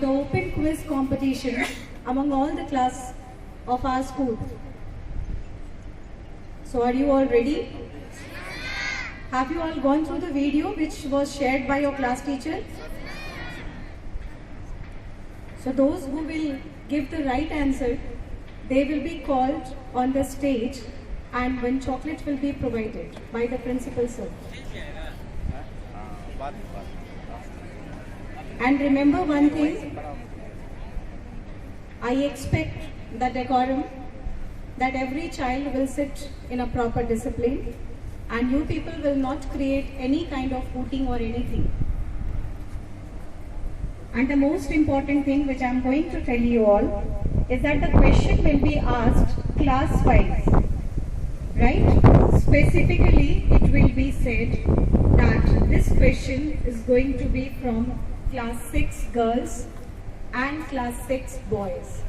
the open quiz competition among all the class of our school. So are you all ready? Have you all gone through the video which was shared by your class teacher? So those who will give the right answer, they will be called on the stage and when chocolate will be provided by the principal sir. And remember one thing, I expect the decorum that every child will sit in a proper discipline and you people will not create any kind of hooting or anything. And the most important thing which I am going to tell you all is that the question will be asked class-wise, right? Specifically, it will be said that this question is going to be from class 6 girls and class 6 boys,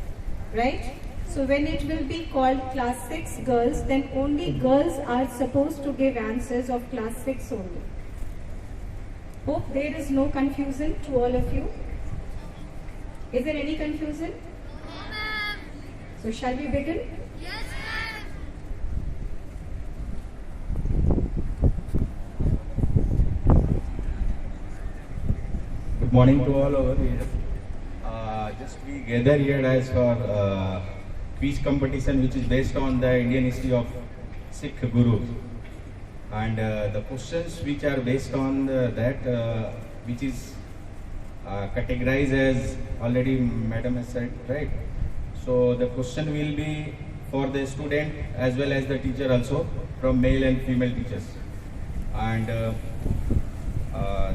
right? So when it will be called class 6 girls, then only girls are supposed to give answers of class 6 only. Hope there is no confusion to all of you. Is there any confusion? No, ma'am. So shall we begin? Yes, ma'am. Good morning to all over here. Just we gather here as for quiz competition which is based on the Indian history of Sikh Gurus. And the questions which are based on that which is categorized as already madam has said, right? So the question will be for the student as well as the teacher also, from male and female teachers. And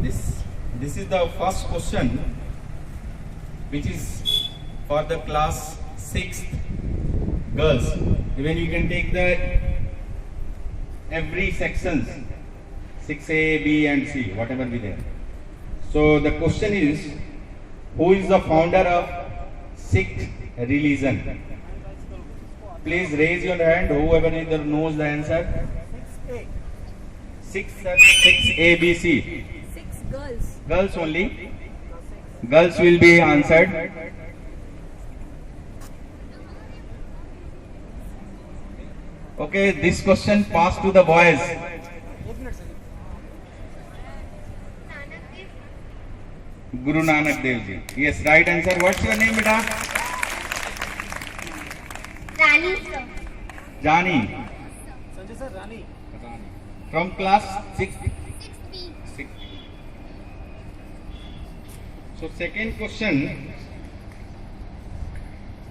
this is the first question which is for the class 6th girls. Even you can take the every sections 6A, B and C, whatever be there. So the question is, who is the founder of Sikh religion? Please raise your hand, whoever either knows the answer. 6A, B, C. 6 girls. Girls only. Girls will be answered. Okay, this question passed to the boys. Guru Nanak Dev Ji. Yes, right answer. What's your name, beta? Rani, sir. Jani. Sanjay sir, Rani. From class 6. 6B. 6. So second question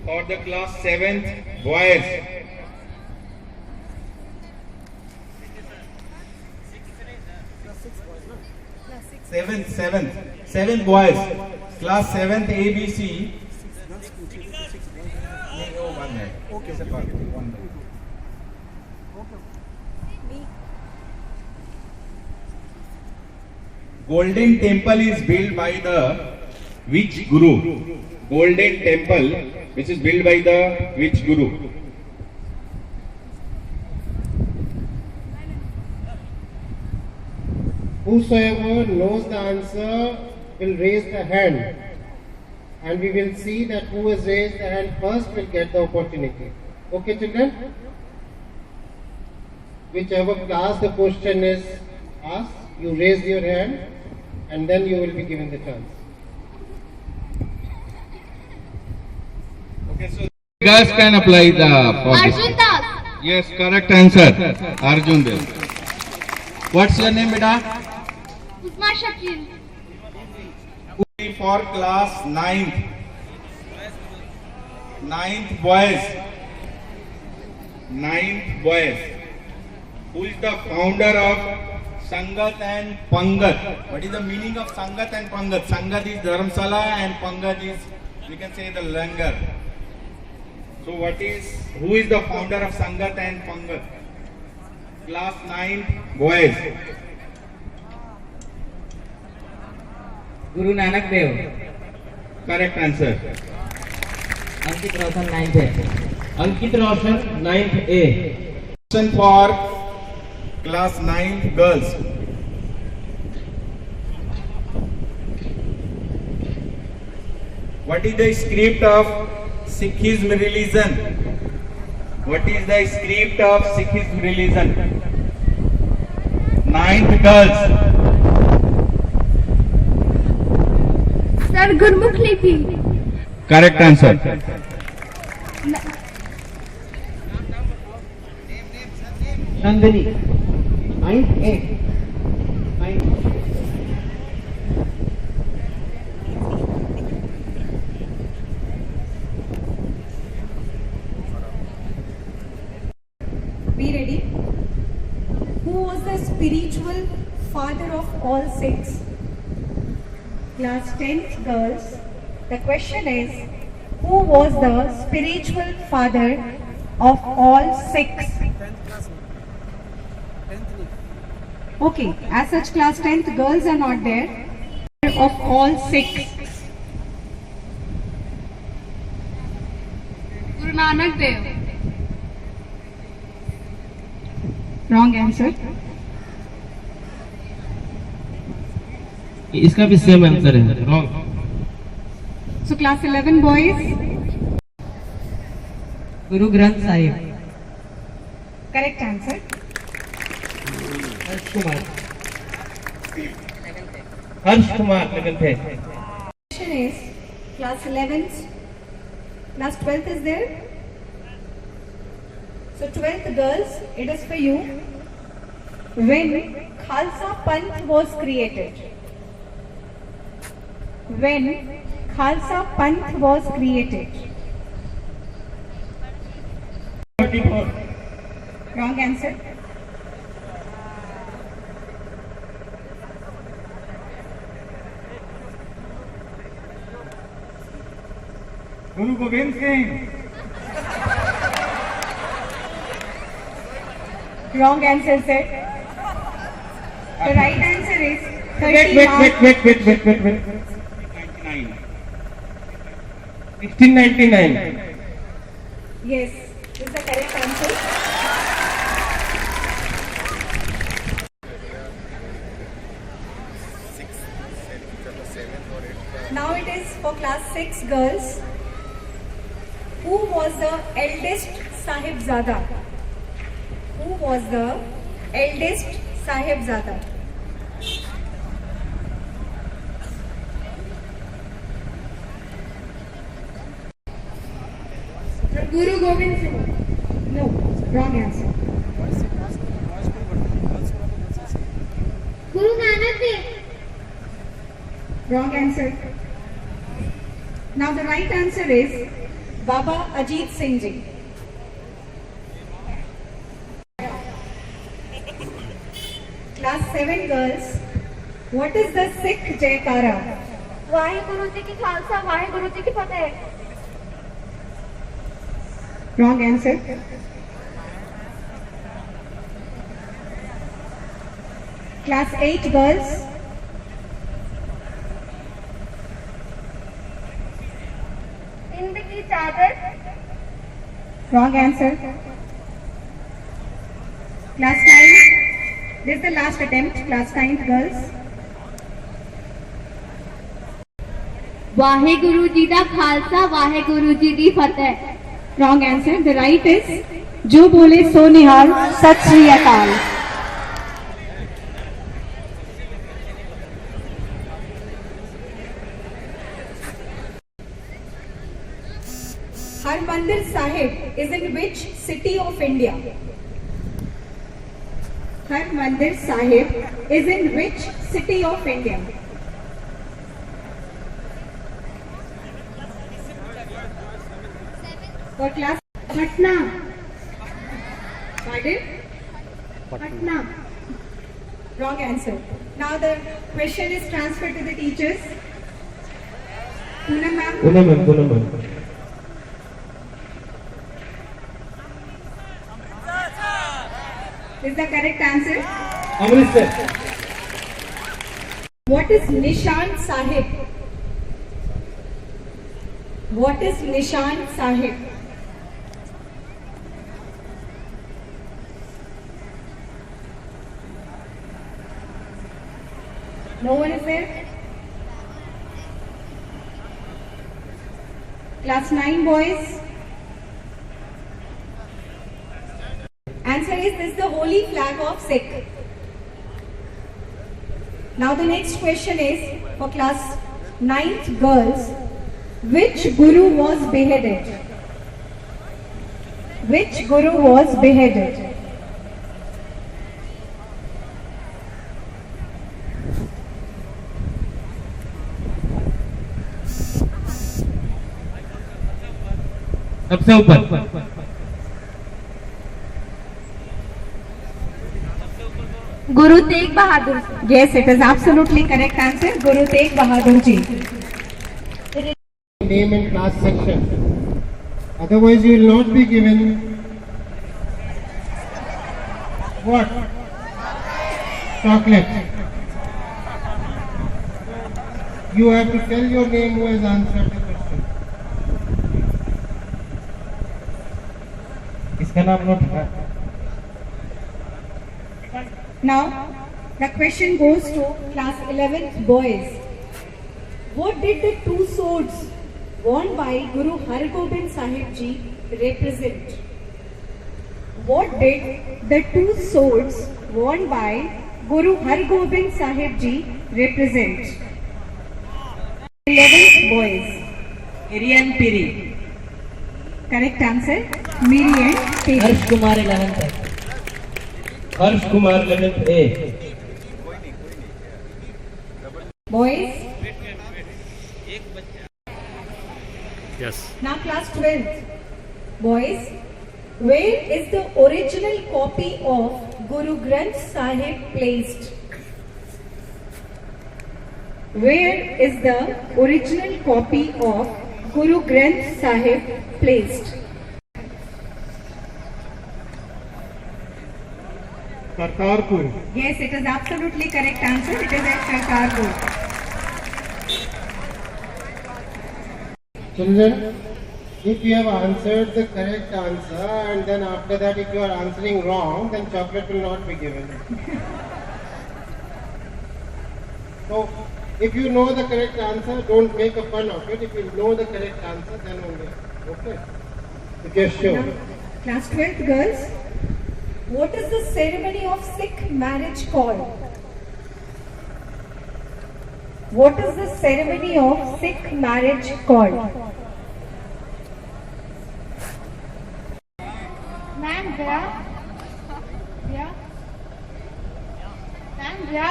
for the class 7th boys. Seventh boys, class 7th ABC. Okay, sir. Golden Temple is built by the which guru? Golden Temple, which is built by the which guru? Whosoever knows the answer will raise the hand, and we will see that who has raised the hand first will get the opportunity. Okay, children? Whichever class the question is asked, you raise your hand and then you will be given the chance. Okay, so guys can apply the Arjun Das. Yes, correct answer. Arjun Dev. What's your name, beta? Usma Shakil. For class 9th. 9th boys. 9th boys. Who is the founder of Sangat and Pangat? What is the meaning of Sangat and Pangat? Sangat is Dharamsala and Pangat is, we can say, the Langar. So who is the founder of Sangat and Pangat? Class 9th boys. Guru Nanak Dev. Correct answer. Ankit Roshan 9th A. Ankit Roshan 9th A. Question for class 9th girls. What is the script of Sikhism religion? What is the script of Sikhism religion? Ninth girls. Sir, Gurmukh Lipi. Correct answer. Nandini. 9th A. 9th. Be ready. Who was the spiritual father of all six? Class 10th girls, the question is, who was the spiritual father of all six? Okay, as such class 10th girls are not there. Of all six. Guru Nanak Dev. Wrong answer. इसका भी same answer है, wrong. So class 11 boys, Guru Granth Sahib. correct answer. Harsh Kumar. Harsh Kumar लेकिन थे. Question is, class 11th, class 12th is there? So 12th girls, it is for you. When Khalsa Panth was created? When Khalsa Panth was created? 44. Wrong answer. Guru Gobind Singh. Wrong answer, sir. The right answer is 30 Wait. March. 99. 1699. Yes, is the correct answer. Now it is for class 6 girls. Who was the eldest Sahibzada? Who was the eldest Sahibzada? Guru Gobind Singh. No, wrong answer. Guru Nanak Dev. Wrong answer. Now the right answer is Baba Ajit Singh Ji. Class 7 girls, what is the Sikh Jaykara? Waheguru ji की खालसा वाहेगुरु जी की फतेह. Wrong answer. Class 8 girls, Hind की चादर. wrong answer. Class 9, this is the last attempt. Class 9 girls, Waheguru ji the Khalsa Waheguru ji the Fateh. wrong answer. The right is Jo Bole So Nihal Sat Sri Akal. Harmandir Sahib is in which city of India? Harmandir Sahib is in which city of India? For class Patna. Pardon? Patna. Wrong answer. Now the question is transferred to the teachers. Poonam ma'am. Punam. Is the correct answer? Amritsar. What is Nishan Sahib? What is Nishan Sahib? No one is there? Class 9 boys. Answer is this is the holy flag of Sikh. Now the next question is for class 9th girls. Which guru was beheaded? Which guru was beheaded? सबसे ऊपर Guru Tegh Bahadur. Yes, it is absolutely correct answer. Guru Tegh Bahadur Ji. Name in class section. Otherwise, you will not be given what? Chocolate. You have to tell your name who has answered the question. इसका नाम note है। Now, the question goes to class 11th boys. What did the two swords worn by Guru Har Gobind Sahib Ji represent? What did the two swords worn by Guru Har Gobind Sahib Ji represent? 11th boys. Miri and Piri. Correct answer. Miri and Piri. Harsh Kumar 11th Harsh Kumar 11th A. Boys. Yes. Now class 12th. Boys, where is the original copy of Guru Granth Sahib placed? Where is the original copy of Guru Granth Sahib placed? Kartarpur. Yes, it is absolutely correct answer. It is at Kartarpur. Children, if you have answered the correct answer and then after that if you are answering wrong, then chocolate will not be given. So, if you know the correct answer, don't make a fun of it. If you know the correct answer, then only. Okay? If you are sure. Now, class 12th girls, what is the ceremony of Sikh marriage called? What is the ceremony of Sikh marriage called? Ma'am Jaya Jaya ma'am Jaya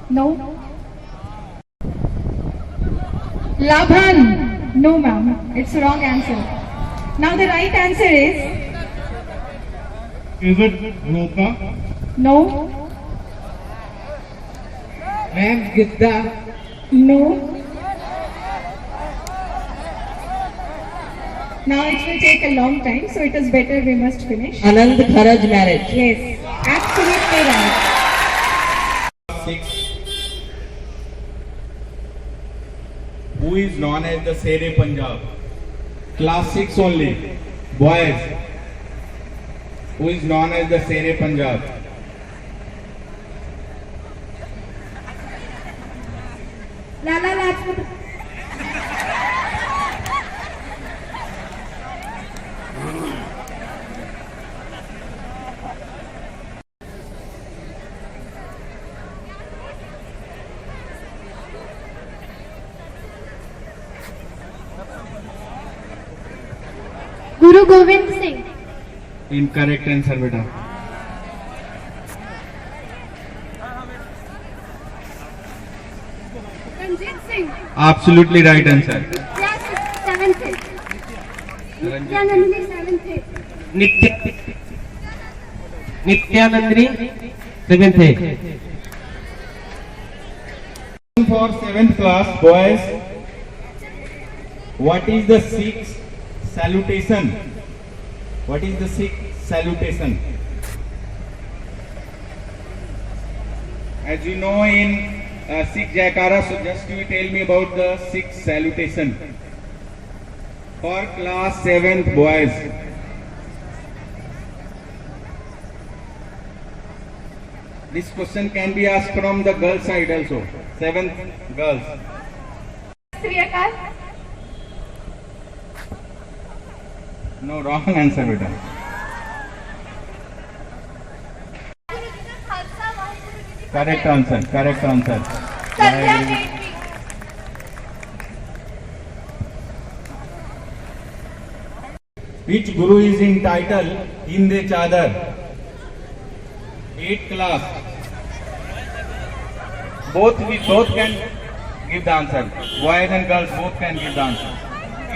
No. Labhan. No, ma'am. It's the wrong answer. Now the right answer is Is it Ropa? no, ma'am Giddha no. Now it will take a long time, so it is better we must finish. Anand खरज marriage. Yes, absolutely right. 6. Who is known as the Sere Punjab? Class 6 only. Boys. Who is known as the Sere Punjab? Lala Lajpat. Guru Gobind Singh. Incorrect answer, beta. Ranjit Singh. Absolutely right answer. Seventh नित्यानंदी seventh नित्य नित्यानंदी 7th A. For 7th class, boys, what is the Sikh salutation? What is the Sikh salutation? As you know in Sikh Jaikara, so just you tell me about the Sikh salutation. For class 7th boys. This question can be asked from the girl side also. 7th girls. Shri अकाल No, wrong answer, beta. Khalsa Waheguru ji की Correct answer. Correct answer. संध्या gate भी Which guru is in title Hinde Chadar? 8th class. Both can give the answer. Boys and girls both can give the answer.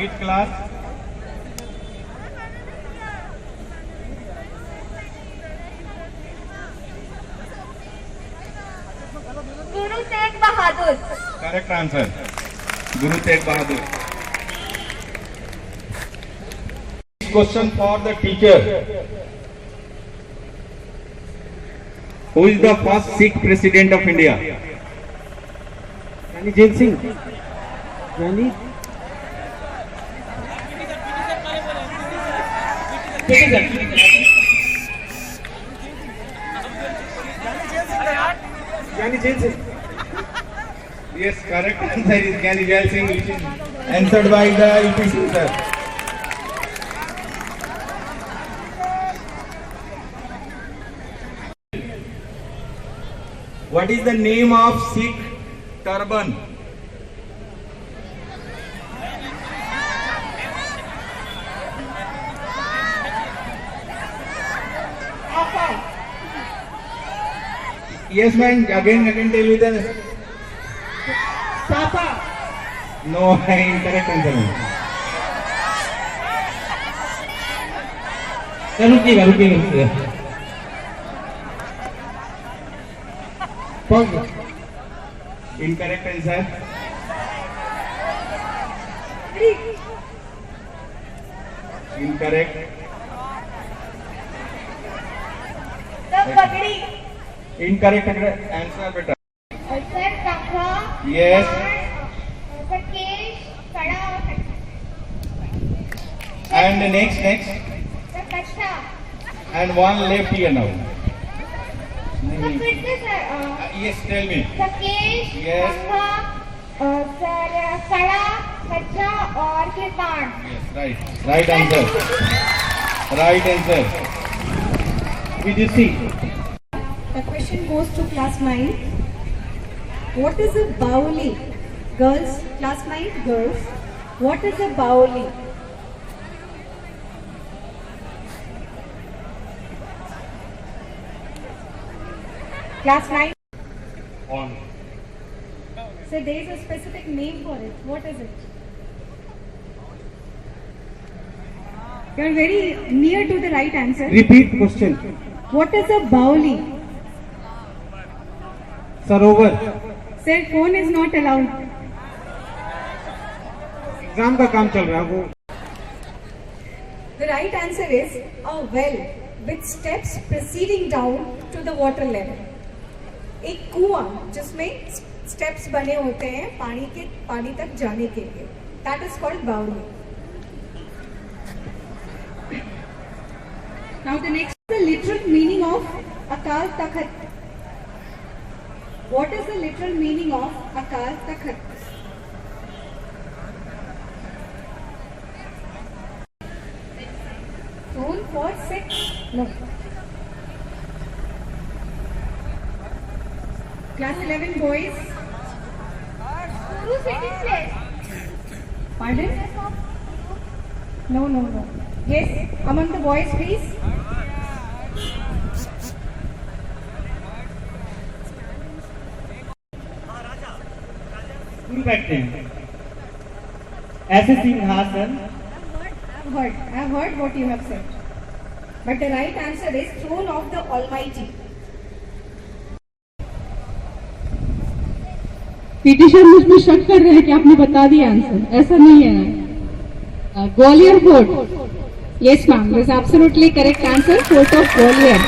8th class. Guru Tegh Bahadur Correct answer. Guru Tegh Bahadur. Question for the teacher. Who is the first Sikh president of India? Rani Jain Singh. Rani. Rani Jain Singh. Yes, correct answer is Gyani Jail Singh, which is answered by the UP Singh sir. What is the name of Sikh turban? Yes, man. Again tell me the. Sapa. No, incorrect answer. रुकिएगा Pause. Incorrect answer. Incorrect. the pagdi Incorrect answer, beta. Sir kangha Yes. Sir kesh kara और And next. Sir kachha And one left here now. तो फिर से sir Yes, tell me. Sir kesh Yes. Kangha sir kara kachha और कृपाण Yes, right. Right answer. Right answer. Vidushi. The question goes to class 9. What is a Bauli? Girls, class 9 girls. What is a Bauli? Class 9. On. So there is a specific name for it. What is it? You are very near to the right answer. Repeat question. What is a Bauli? Sarovar. Sir, phone is not allowed. Exam का काम चल रहा है वो. The right answer is a well with steps proceeding down to the water level. एक कुआं जिसमें steps बने होते हैं पानी तक जाने के लिए. That is called Bauli. Now the next is the literal meaning of Akal Takhat. What is the literal meaning of Akal Takhat? Throne for six. No. Class 11 boys. Guru sitting place Pardon? No. Yes, among the boys, please. गुरु बैठते हैं. ऐसे सिंहासन. I have heard what you have said. But the right answer is throne of the Almighty. PT sir मुझमें शक कर रहे हैं कि आपने बता दिया आंसर. ऐसा नहीं है. Gwalior fort. Yes ma'am, this absolutely correct answer. Fort of Gwalior.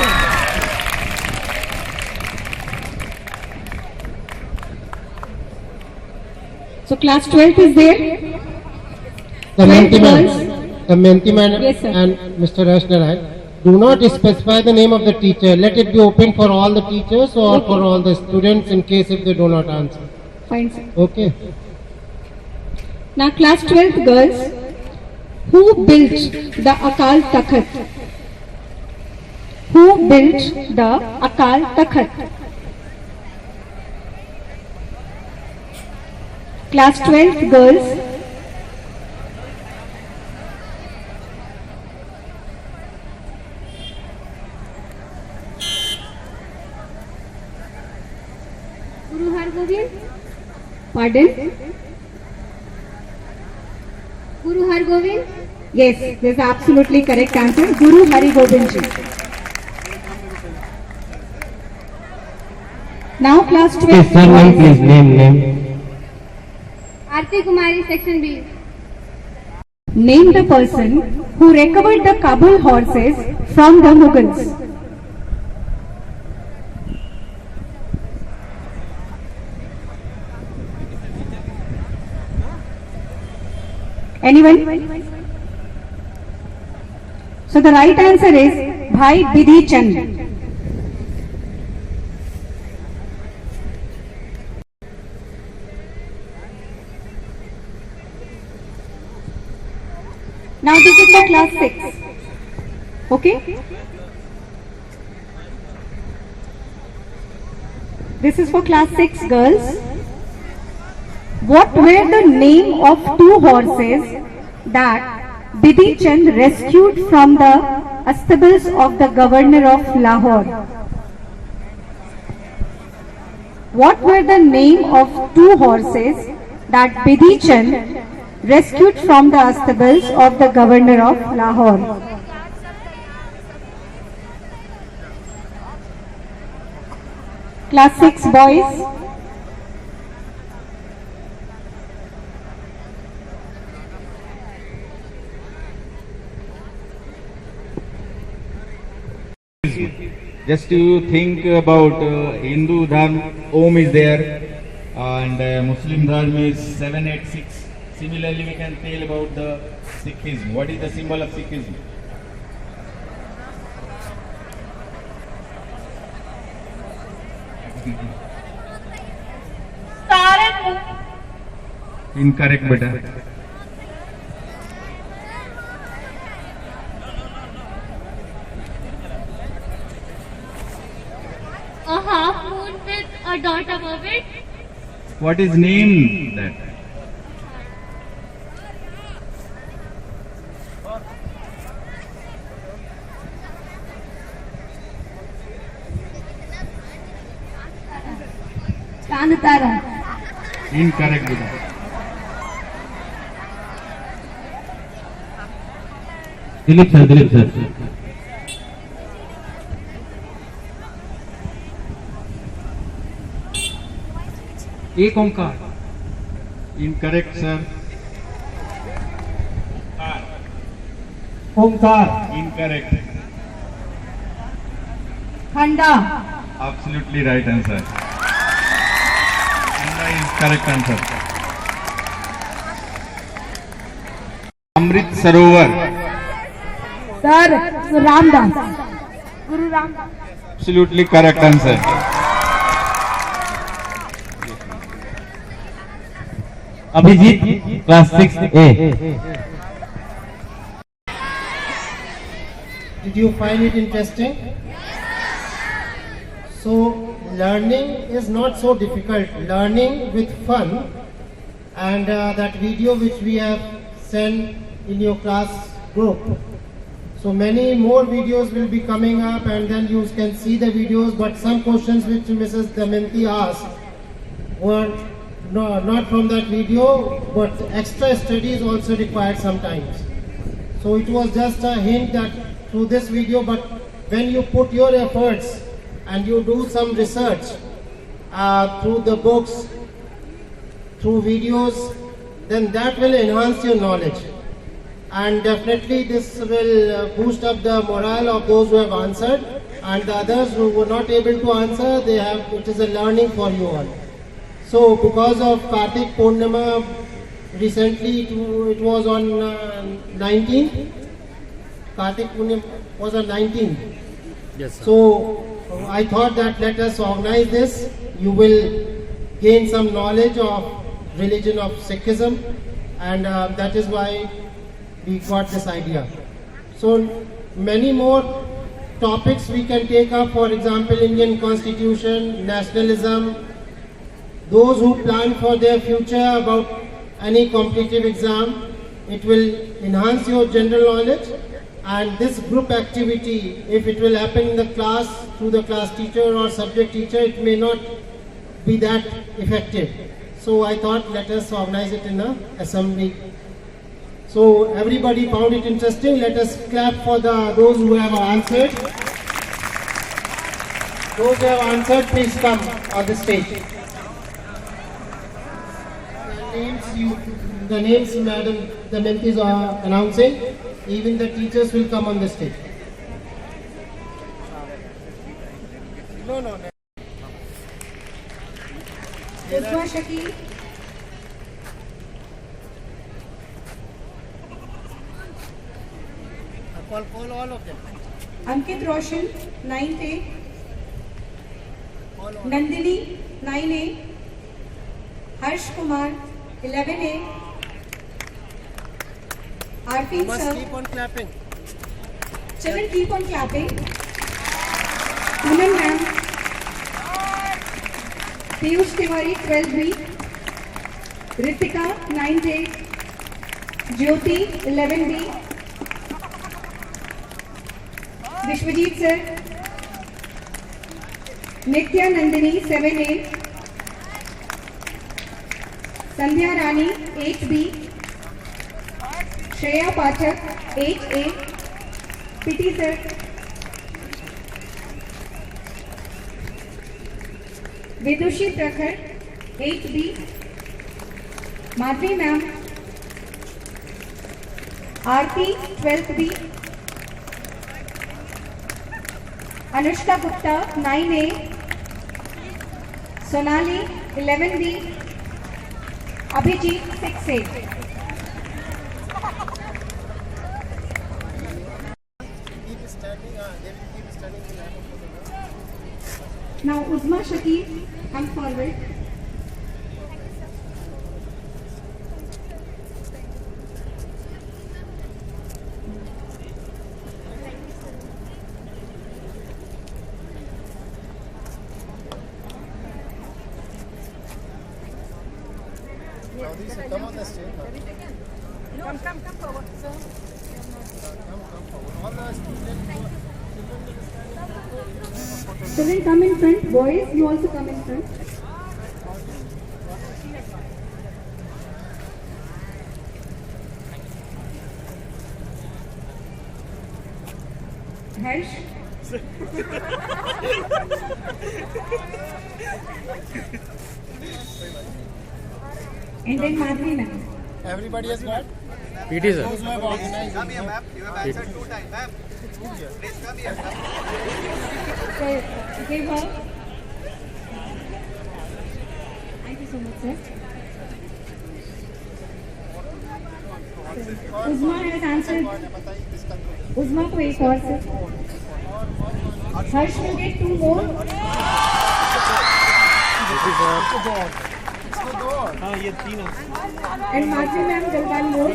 So class 12 is there. Damayanti ma'am. Girls. Damayanti madam Yes, sir. and Mr. Rashnarai. Do not specify the name of the teacher. Let it be open for all the teachers or Okay. for all the students in case if they do not answer. Fine, sir. Okay. Now class 12th girls. Who built the Akal Takht? Who built the Akal Takht? Class 12th girls. Guru Har Gobind. Pardon? Guru Har Gobind. Yes, this is absolutely correct answer. Guru Hari Gobind Ji. Now class 12th Surname, please. Name. Aarti Kumari, section B. Name the person who recovered the Kabul horses from the Mughals. Anyone? So the right answer is Bhai Bidhi Chand. Now this is for class 6. Okay? This is for class 6 girls. What were the name of two horses that Bidhi Chand rescued from the stables of the governor of Lahore? What were the name of two horses that Bidhi Chand rescued from the stables of the governor of Lahore? Class 6 boys. Just to think about Hindu Dharma, Om is there, and Muslim Dharma is 786. Similarly, we can tell about the Sikhism. What is the symbol of Sikhism? Incorrect, beta. A half moon with a dot above it. What is name that? Chand Tara. Incorrect, beta. Dilip sir. एक ओंकार. Incorrect, sir. Onkar. Incorrect. Khanda. Absolutely right answer. Khanda is correct answer. Amrit Sarovar. Sir, Ramdas. Guru Ramdas. Absolutely correct answer. Abhijit, class 6A. Did you find it interesting? So learning is not so difficult. Learning with fun, and that video which we have sent in your class group. So many more videos will be coming up, and then you can see the videos. But some questions which Mrs. Damayanti asked were not from that video, but extra studies also required sometimes. So it was just a hint that through this video, but when you put your efforts and you do some research through the books, through videos, then that will enhance your knowledge. And definitely this will boost up the morale of those who have answered, and the others who were not able to answer, it is a learning for you all. So because of Kartik Purnima, recently it was on 19th. Kartik Purnima was on 19th. Yes, sir. So I thought that let us organize this. You will gain some knowledge of religion of Sikhism, and that is why we got this idea. So many more topics we can take up, for example, Indian Constitution, nationalism, those who plan for their future about any competitive exam. It will enhance your general knowledge, and this group activity, if it will happen in the class through the class teacher or subject teacher, it may not be that effective. So I thought let us organize it in an assembly. So everybody found it interesting. Let us clap for those who have answered. Those who have answered, please come on the stage. The names, Madam, the mentees are announcing. Even the teachers will come on the stage. No. Uzma Shakir, Call all of them. Ankit Roshan, 9th A, Nandini, 9A, Harsh Kumar, 11A, Arfin Must sir. keep on clapping. Children, keep on clapping. Poonam ma'am, Piyush Tiwari, 12B, Ritika, 9A, Jyoti, 11B, Vishwajit sir, Nitya Nandini, 7A, Sandhya Rani, 8B, Shreya Pathak, 8A, Piti sir, Vidushi Prakhar, 8B, Madhvi ma'am, Aarti, 12B, Anushka Gupta, 9A, Sonali, 11B, Abhijit, 6A. Now Uzma Shakir, come forward. Come on the stage. Come forward, sir. All the students. Children, come in front. Boys, you also come in front. Harsh. And then Madhvi ma'am. Everybody has got? PT sir. Those who have organized. Come here, ma'am. You have answered 2 times, ma'am. Please come here. So, give her. Thank you so much, sir. Uzma has answered. Uzma को एक और sir. Harsh will get 2 more. And Madhvi ma'am will 1 more.